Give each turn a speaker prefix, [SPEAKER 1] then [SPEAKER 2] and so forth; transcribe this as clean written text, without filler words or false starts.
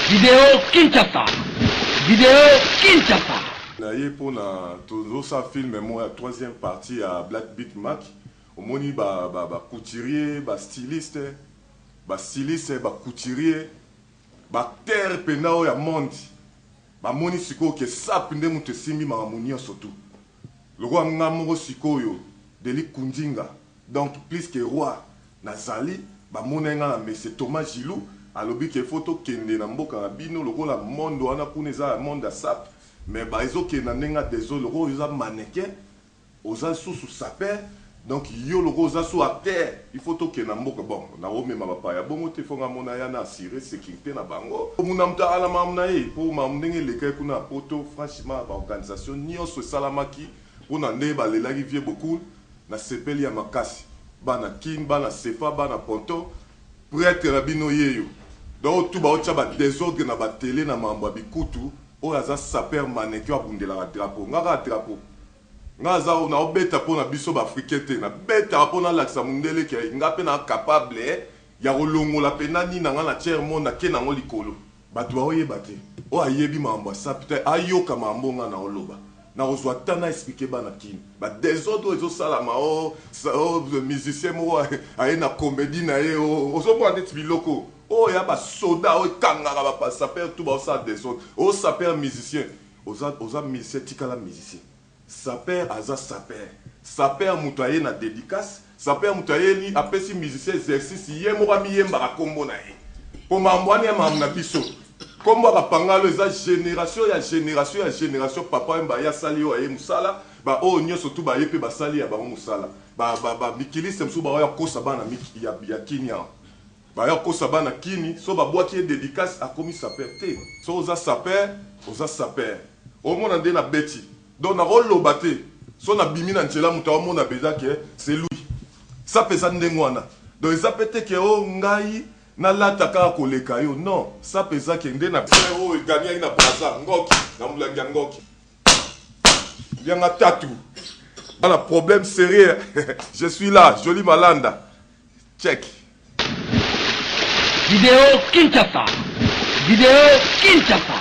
[SPEAKER 1] Vidéo Kinshasa. Vidéo Kinshasa.
[SPEAKER 2] Naye pour na toujours ça film moi la troisième partie à Black Beat Mac. Au moni ba couturier, ba styliste, ba couturier, ba terre penao ya monde. Ba moni siko ke sap nde mutu simbi ma munio surtout. Le roi ngamo siko yo deli kundinga. Donc plus que roi nazali ba monenga na monsieur Thomas Gilou alobi ke photo kende na mboka na bino loko la monde wana kuna eza monde sap mais ba ezoke na nenga désolé loko eza mannequin oza sous sapeur donc yo loko oza sous à terre il faut to ke na mboka bon na omema ba ya bongo te fonga mona ya na assurer sécurité na bango muna mta ala mamna ye pour mamndenge leka kuna poto franchement ba organisation nyonso salamaki pona nde ba lelaki vie beaucoup na sepeli ya makasi bana kin bana sefa bana ponto prêtre rabino yeyo donc tout ba ocha ba désordre na ba télé na mambo bikutu o aza saper mannequin abundela la drapeau ngaka drapeau ngaza na obeta pona biso ba africain te na beta pona laksa mundele ke ngape na capable ya kolongola penani na ngana tiers monde ke na ngolikolo bato oyeba te o ayebi mambo sa peut-être ayoka mambo ngana oloba na ozwa tana expliquer bana kini ba désordre ezo sala mao musicien mo aye na comédie na ye ozo po ande biloko o ya ba soda o kangaka ba passaper tout ba ça désordre o saper musicien oza musicien tikala musicien saper aza saper mutu aye na dédicace saper mutu aye ni apesi musicien exercice ye mo ba miyemba ka kombo na ye po mambwani ya mamna biso comme bapangalo eza génération papa mba ya sali yo aye musala ba o nyonso tu ba ye pe basali ya bango musala ba mikiliste msu ba ya kosa bana ya kini ya ba ya kosa bana kini so ba boaki dédicace a komi saper te so oza saper o mona nde na beti donc na roloba te so na bimi na nzela muta o mona beza ke c'est lui ça pesa ndengwana donc eza pete ke o ngai na lata kaka koleka yo non ça pesa kende na o gagner na braza ngoki na mulangi ngoki bien tatu bana problème sérieux je suis là joli malanda check
[SPEAKER 1] Vidéo Kinshasa. Vidéo Kinshasa.